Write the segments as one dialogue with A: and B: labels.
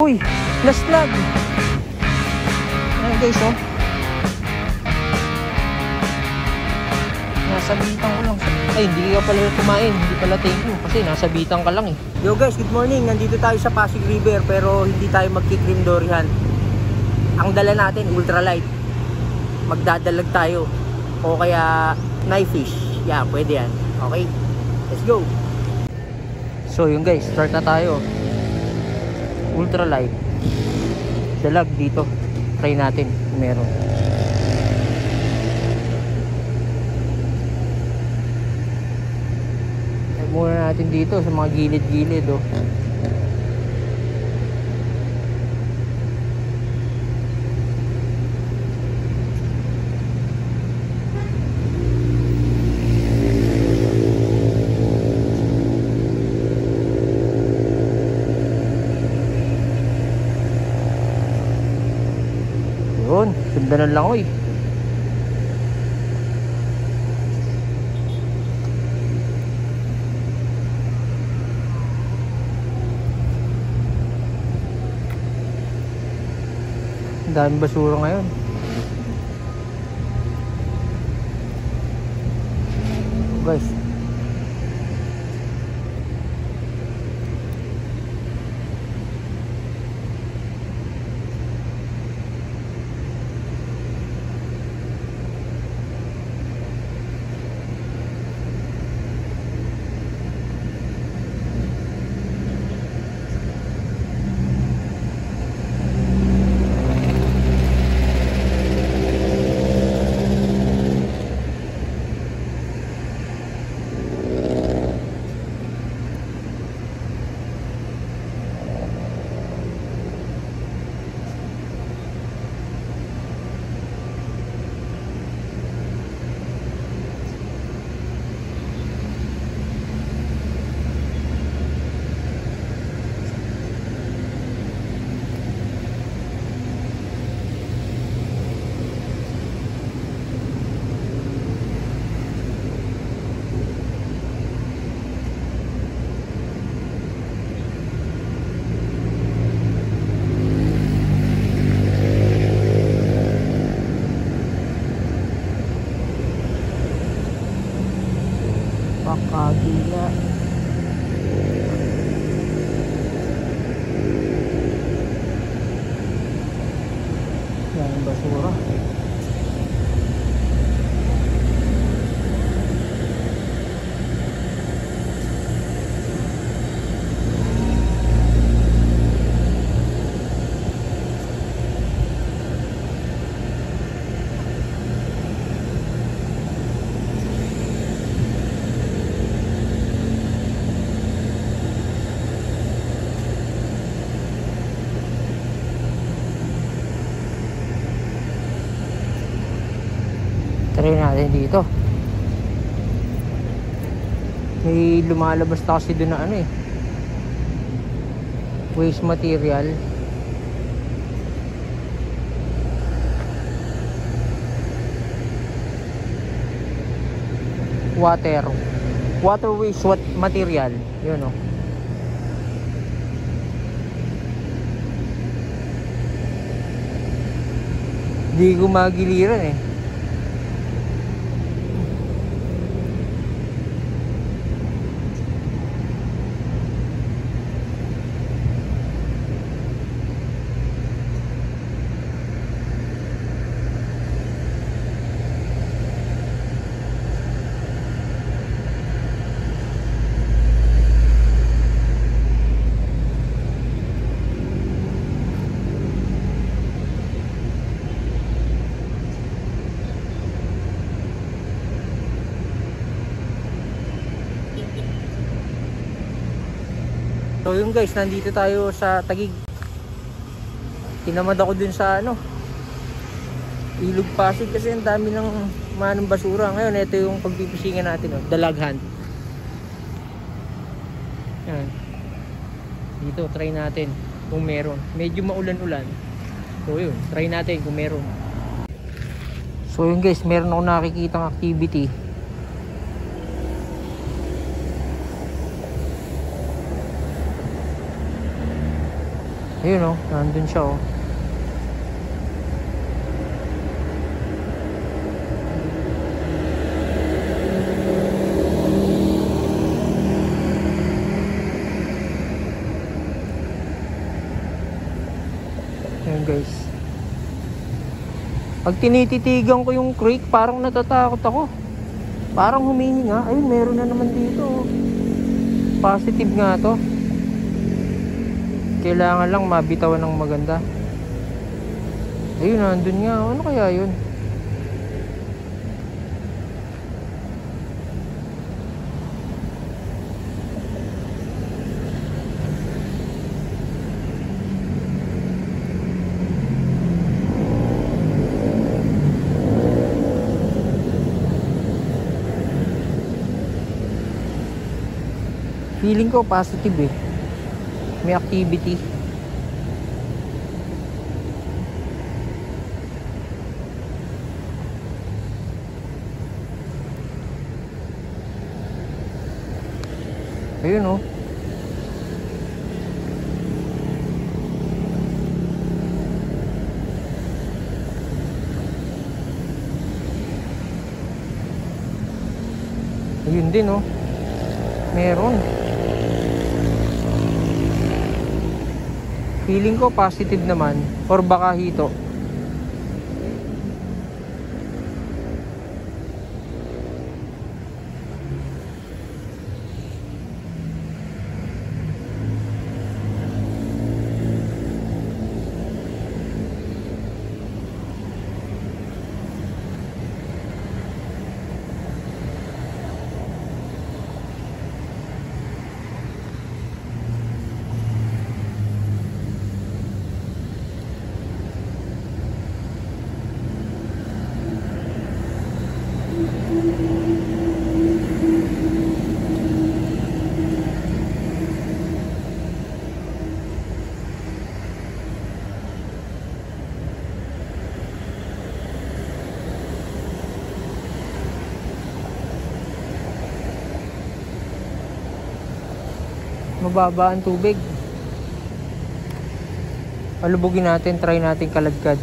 A: Uy, laslag. Ayan guys, oh. Nasabitan ko lang. Ay, hindi ka pala kumain. Hindi pala thank you. Kasi nasabitan ka lang eh. Yo guys, good morning. Nandito tayo sa Pasig River. Pero hindi tayo magkikrim dorihan. Ang dala natin, ultralight. Magdadalag tayo. O kaya knife fish. Yeah, pwede yan. Okay, let's go. So yun guys, start na tayo. Ultralight. Dalag dito. Try natin kung meron. Try muna natin dito sa mga gilid-gilid, oh. Yun, sundan lang oy. Daming basura ngayon. Guys, pakagila. Yan ang basura. Try natin dito. May lumalabas na kasi doon na ano eh, waste material. Water waste material. Yun oh. Di ko magiliran eh. So yun guys, nandito tayo sa Taguig. Tinamad ako dun sa ano, Ilog Pasig kasi ang dami ng manong basura. Ngayon ito yung pagpipisingan natin, oh, dalaghan. Yan. Dito try natin kung meron. Medyo maulan-ulan. So yun, try natin kung meron. So yun guys, meron ako nakikitang activity. Ayun oh, nandun siya oh. Ayun guys. Pag tinititigan ko yung creek, parang natatakot ako. Parang humihinga. Ayun, meron na naman dito oh. Positive nga to. Kailangan lang mabitawan ng maganda. Ayun, nandun nga. Ano kaya yun? Feeling ko positive eh. May activity. Ayun oh. Ayun din oh. Meron. Feeling ko positive naman or baka hito. Mababa ang tubig. Palubugin natin, try natin kaladkad.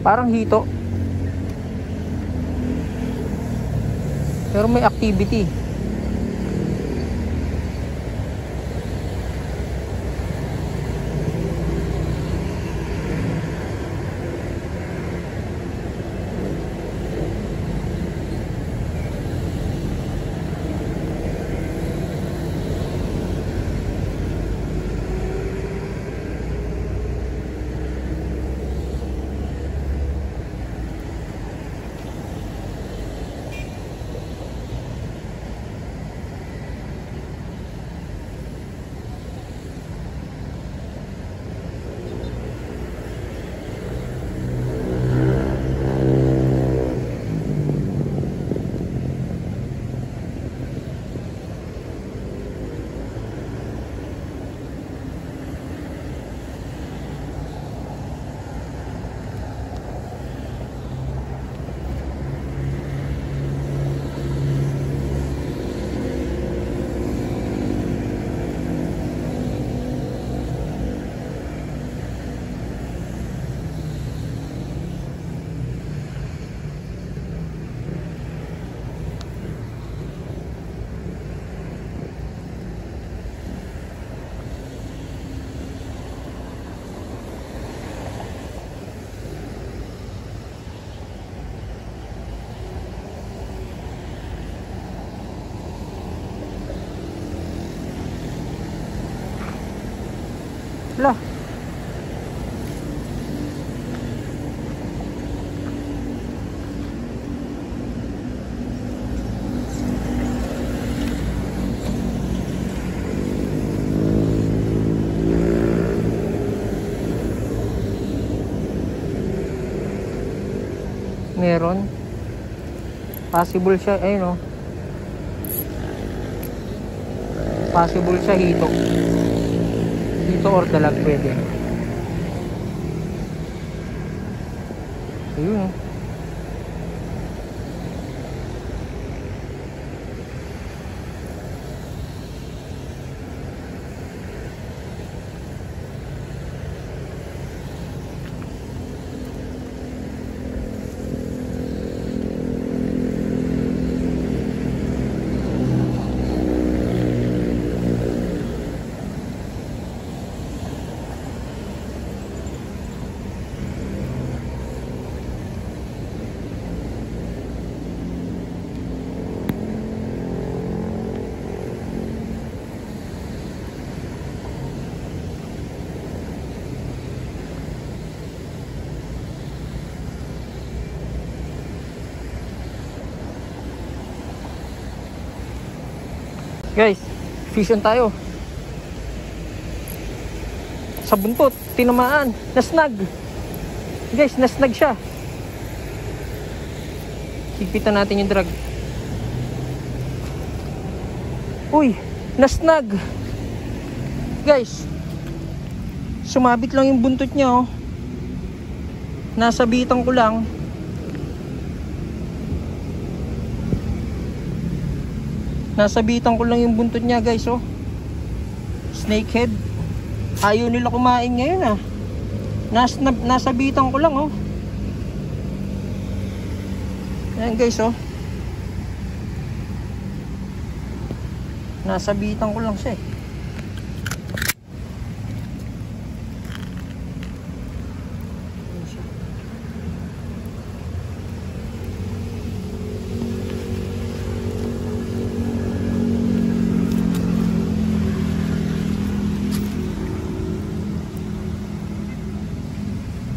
A: Parang hito. Pero may activity. Meron. Possible siya, ayun oh. Possible siya hito. Hito or dalag pwede. Ayun oh. Guys, fission tayo. Sa buntot, tinamaan, nasnag. Guys, nasnag siya. Higpitan natin yung drag. Uy, nasnag. Guys, sumabit lang yung buntot niya oh. Nasabitan ko lang. Nasabitan ko lang yung buntot niya guys oh. Snakehead. Ayaw nila kumain ngayon ah. Nasabitan ko lang oh. Ayan guys oh. Nasabitan ko lang siya eh.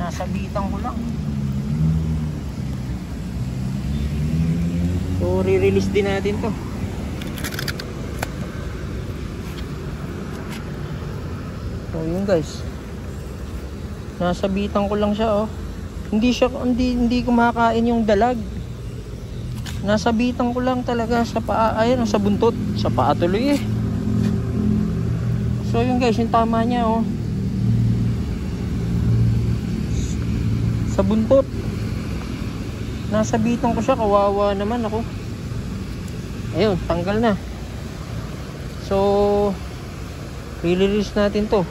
A: Nasabitan ko lang. So re-release din natin to. So yun guys. Nasabitan ko lang siya oh. Hindi kumakain yung dalag. Nasabitan ko lang talaga sa paa, ayun sa buntot, sa paa tuloy eh. So yun guys, yung tama niya oh. Sa buntot. Nasabitan ko siya, kawawa naman ako. Ayun, tanggal na. So release natin to.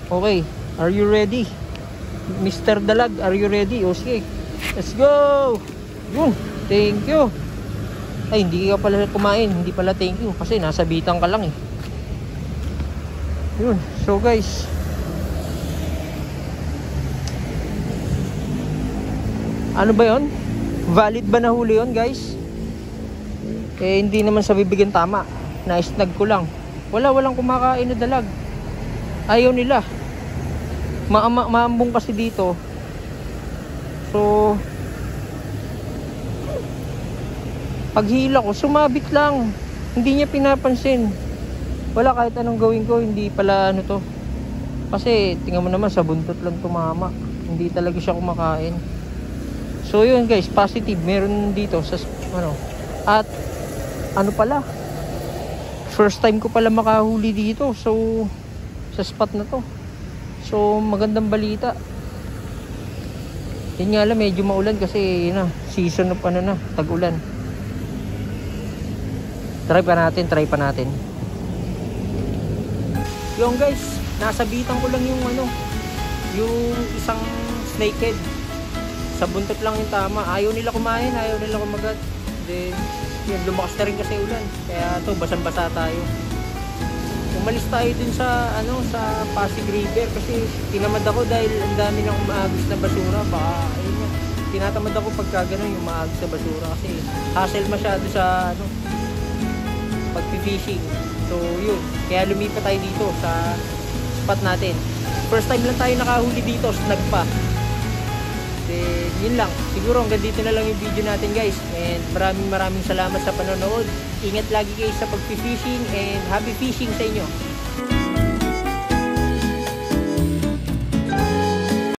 A: Okay, are you ready? Mr. Dalag, are you ready? O sige, let's go. Yun, thank you. Ay, hindi ka pala kumain. Hindi pala thank you kasi nasabitan ka lang eh. Yun, so guys, ano ba yon? Valid ba na huli yon guys? Eh hindi naman sa bibigyan tama. Na-snag ko lang. Walang kumakain na dalag. Ayaw nila. Maambong kasi dito. So paghila ko, sumabit lang. Hindi niya pinapansin. Wala, kahit anong gawin ko, hindi pala ano to. Kasi tingnan mo naman, sa buntot lang tumama. Hindi talaga siya kumakain. So yun guys, positive meron dito sa ano. At ano pala, first time ko pala makahuli dito. So sa spot na to. So magandang balita. Yun nga lang, medyo maulan kasi yun na, season of ano na, tag-ulan. Try pa natin. Yung guys, nasabitan ko lang yung ano, yung isang snakehead. Sa buntot lang yung tama. Ayaw nila kumain, ayaw nila kumagat. Then yun, lumakas na rin kasi ulan. Kaya to, basang-basa tayo. Umalis tayo dun sa ano, sa Pasig River kasi tinamad ako dahil ang dami nang umaagos na basura. Baka ayun nga, tinatamad ako pagka ganun yung umaagos na basura kasi hassle masyado sa ano, pag-fishing. So yun, kaya lumipat tayo dito sa spot natin. First time lang tayo nakahuli dito, snag pa. Then yun lang, siguro hanggang dito na lang yung video natin guys. And maraming salamat sa panonood. Ingat lagi kayo sa pag-fishing and happy fishing sa inyo.